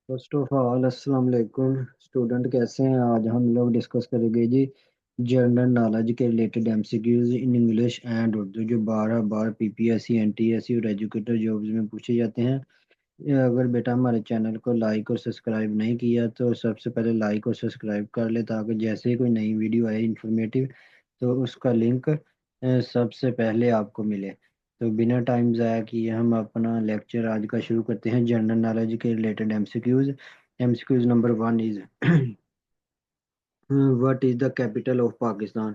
First of all अस्सलाम वालेकुम student, कैसे हैं? आज हम लोग डिस्कस करेंगे जी जनरल नॉलेज के related MCQs in English and Urdu, जो बार बार पीपीएससी एनटीएससी और एजुकेटर जॉब्स में पूछे जाते हैं। ये अगर बेटा हमारे चैनल को लाइक और सब्सक्राइब नहीं किया तो सबसे पहले लाइक और सब्सक्राइब कर ले, ताकि जैसे ही कोई नई वीडियो आए इंफॉर्मेटिव तो उसका लिंक सबसे पहले आपको मिले। तो बिना टाइम ज़ाया किए हम अपना लेक्चर आज का शुरू करते हैं। जनरल नॉलेज के related MCQs. MCQs number one is what is the capital of Pakistan?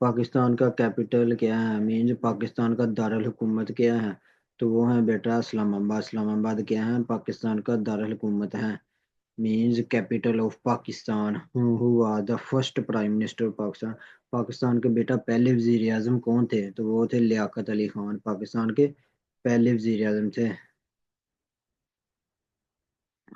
Pakistan का कैपिटल क्या है? मीन्स पाकिस्तान का दारुल हुकूमत क्या है? तो वो है बेटा इस्लामाबाद। इस्लामाबाद क्या है? पाकिस्तान का दारुल हुकूमत है। Means capital of Pakistan. Who was the first prime minister of Pakistan? Pakistan के बेटा पहले वजीर आजम कौन थे? तो वो थे लियाकत अली खान, पाकिस्तान के पहले वजीर आजम थे।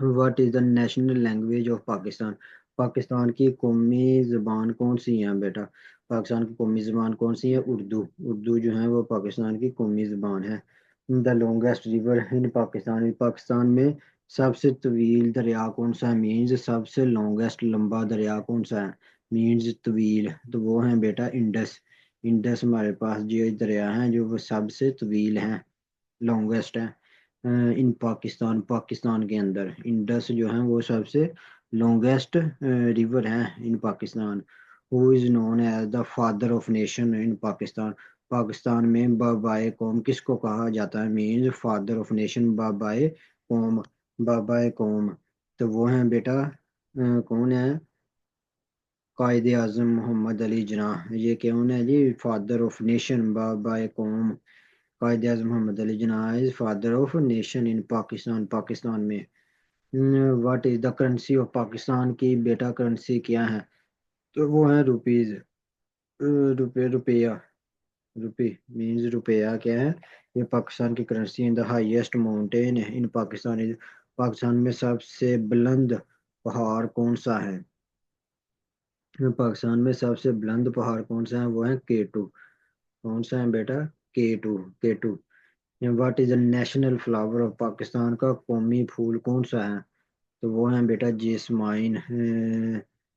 What is the national language of Pakistan? Pakistan की कौमी जबान कौन सी है बेटा? पाकिस्तान की कौमी जबान कौन सी है? उर्दू। उर्दू जो है वो पाकिस्तान की कौमी जबान है। The longest river in Pakistan? Pakistan में सबसे तवील दरिया कौन सा है? मीन्स सबसे लॉन्गेस्ट लंबा दरिया कौन सा है? मीन्स तवील, तो वो है बेटा इंडस। इंडस हमारे पास जो दरिया है जो वो सबसे तवील है, लॉन्गेस्ट है इन पाकिस्तान। पाकिस्तान के अंदर इंडस जो है वो सबसे लॉन्गेस्ट रिवर है in Pakistan. Who is known as the father of nation in Pakistan? Pakistan में बाबाए कौम किसको कहा जाता है? मीन्स फादर ऑफ नेशन बाबाए कौम। बाबाए कौम, तो वो है बेटा कौन है? कायद आजम मोहम्मद अली जिन्ना। ये कौन है जी? फादर ऑफ नेशन बाबाए कौम। Quaid Azam Muhammad Ali Jinnah is father of nation in Pakistan. Pakistan में what is the currency of Pakistan की बेटा करेंसी क्या है? तो वो है रुपीज। रुपया। रुपी मीन्स रुपया क्या है? ये पाकिस्तान की currency. In the highest mountain in Pakistan is? Pakistan में सबसे बुलंद पहाड़ कौन सा है? पाकिस्तान में सबसे बुलंद पहाड़ कौन सा है? वो है केटू। कौन सा है बेटा? K two. K two. What is the national flower of Pakistan का कौमी फूल कौन सा है? तो वो है बेटा जेसमाइन।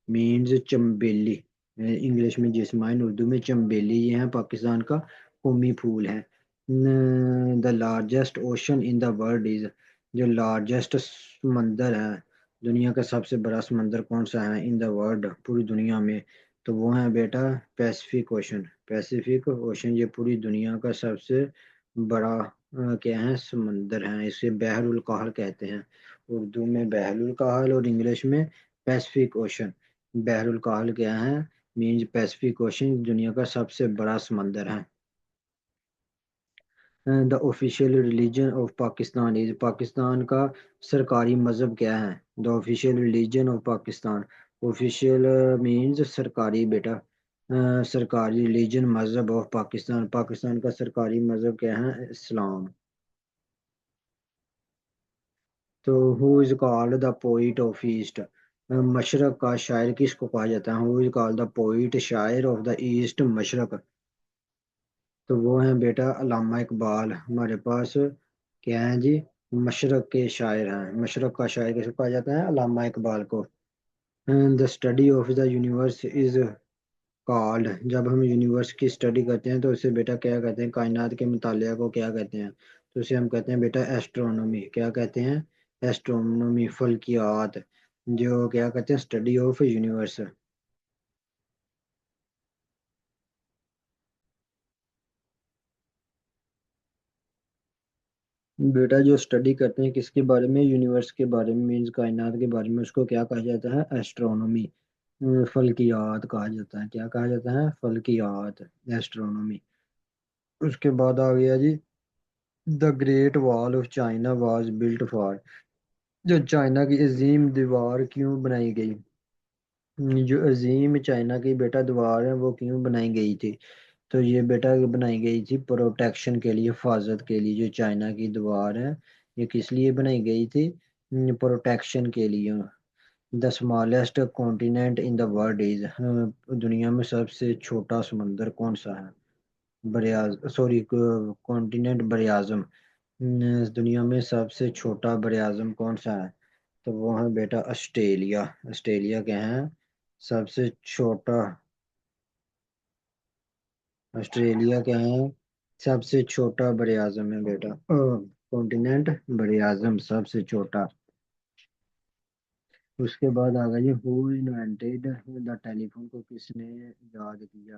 मीन्स चम्बेली। इंग्लिश में जेसमाइन, उर्दू में चम्बेली। ये है पाकिस्तान का कौमी फूल है। The largest ocean in the world is? जो लार्जेस्ट समंदर है, दुनिया का सबसे बड़ा समंदर कौन सा है इन द वर्ल्ड, पूरी दुनिया में? तो वो है बेटा पैसिफिक ओशन। पैसिफिक ओशन ये पूरी दुनिया का सबसे बड़ा क्या है? समंदर है। इसे बहरुल कहर कहते हैं। उर्दू में बहरुल कहर और इंग्लिश में पैसिफिक ओशन। बहरुल कहर क्या है? मीन्स पैसिफिक ओशन दुनिया का सबसे बड़ा समंदर है। The official religion of Pakistan is? Pakistan का सरकारी मजहब क्या है? The official religion of Pakistan. Official means सरकारी बेटा। सरकारी रिलीजन मजहब ऑफ पाकिस्तान। पाकिस्तान का सरकारी मजहब क्या है? इस्लाम। तो who is called the poet of east? Mashrak का शायर किसको कहा जाता है? Who is called the poet, शायर ऑफ द ईस्ट, मशरक? तो वो है बेटा अल्लामा इकबाल। हमारे पास क्या है जी? मशरक के शायर हैं। मशरक का शायर किसको कहा जाता है? अल्लामा इकबाल को। The study of the universe is called? जब हम यूनिवर्स की स्टडी करते हैं तो उसे बेटा क्या कहते हैं? कायनात के मुतालिया को क्या कहते हैं? तो उसे हम कहते हैं बेटा एस्ट्रोनॉमी। क्या कहते हैं? एस्ट्रोनॉमी, फल्कियात। जो क्या कहते हैं? Study of universe. बेटा जो स्टडी करते हैं किसके बारे में? यूनिवर्स के बारे में, मीन्स कायनात के बारे में, उसको क्या कहा जाता है? एस्ट्रोनॉमी। फल्कियात कहा जाता है। क्या कहा जाता है? फल्कियात, एस्ट्रोनॉमी। उसके बाद आ गया जी the great wall of China was built for? जो चाइना की अजीम दीवार क्यों बनाई गई? जो अजीम चाइना की बेटा दीवार है वो क्यों बनाई गई थी? तो ये बेटा बनाई गई थी प्रोटेक्शन के लिए, हिफाजत के लिए। जो चाइना की दीवार है ये किस लिए बनाई गई थी? प्रोटेक्शन के लिए। The smallest continent in the world is, दुनिया में सबसे छोटा समंदर कौन सा है? बरियाज, सॉरी, कॉन्टिनेंट बरियाजम। दुनिया में सबसे छोटा बरियाजम कौन सा है? तो वो है बेटा ऑस्ट्रेलिया। ऑस्ट्रेलिया के हैं सबसे छोटा। ऑस्ट्रेलिया के हैं सबसे छोटा बड़े आजम है बेटा, कॉन्टिनेंट बड़े आजम सबसे छोटा। उसके बाद आ गया, हु इन्वेंटेड द टेलीफोन, को किसने इजाद किया?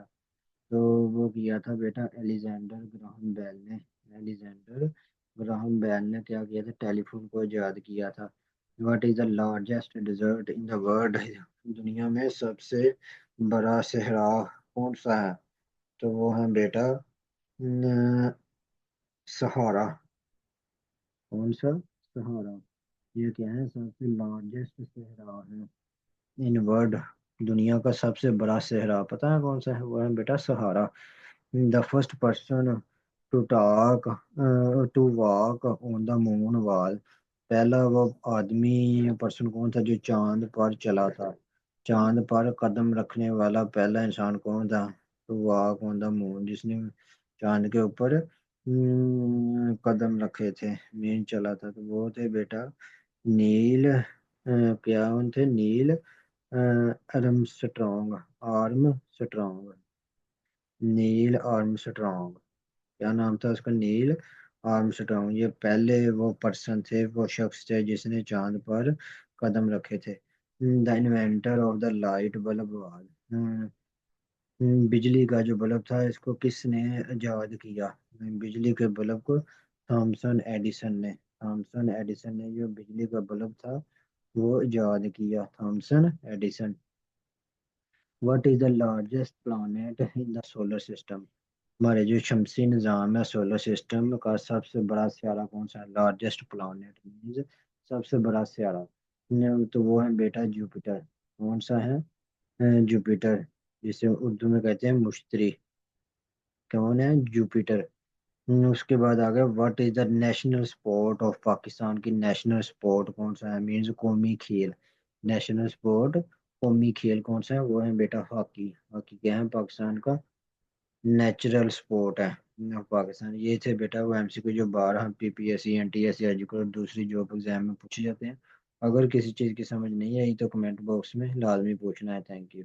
तो वो किया था बेटा एलिजेंडर ग्राहम बेल ने। एलिजेंडर ग्राहम बेल ने क्या किया था? टेलीफोन को इजाद किया था। What is the largest desert in the world, दुनिया में सबसे बड़ा सहरा कौन सा है? तो वो है बेटा सहारा। कौन सा? सहारा। ये क्या है? सबसे लार्जेस्ट सहरा है इन वर्ल्ड। दुनिया का सबसे बड़ा सहरा पता है कौन सा है? वो है बेटा Sahara. The first person to talk to walk on the moon was, पहला वो आदमी पर्सन कौन था जो चांद पर चला था? चांद पर कदम रखने वाला पहला इंसान कौन था? To walk on the moon, जिसने चांद के ऊपर कदम रखे थे, मीन चला था, तो वो थे बेटा नील, क्या उनथे? Neil Armstrong. Armstrong. Neil Armstrong. क्या नाम था उसका? Neil Armstrong. ये पहले वो पर्सन थे, वो शख्स थे जिसने चांद पर कदम रखे थे। The inventor of the light bulb was, बिजली का जो बल्ब था इसको किसने इजाद किया? बिजली के बल्ब को थॉमसन एडिसन ने। थॉमसन एडिसन ने जो बिजली का बल्ब था वो इजाद किया, Thomson Edison. What is the largest planet in the solar system, हमारे जो शमसी निज़ाम है सोलर सिस्टम का सबसे बड़ा सियारा कौन सा है? लार्जेस्ट प्लैनेट मीन्स सबसे बड़ा सियारा। तो वो है बेटा जुपिटर। कौन सा है? जुपिटर, जिसे उर्दू में कहते हैं मुश्तरी। कौन है? जुपिटर। उसके बाद आ गया, what is the national sport of Pakistan, की नेशनल स्पोर्ट कौन सा है? मीन्स कौमी खेल। नेशनल स्पोर्ट, कौमी खेल कौन सा है? वो है बेटा हॉकी। हॉकी क्या है? पाकिस्तान का नेचुरल स्पोर्ट है पाकिस्तान। ये थे बेटा वो एमसीक्यू जो 12 पीपीएससी एनटीएससी एजुकेट और दूसरी जॉब एग्जाम में पूछे जाते हैं। अगर किसी चीज़ की समझ नहीं आई तो कमेंट बॉक्स में लाजमी पूछना है। Thank you.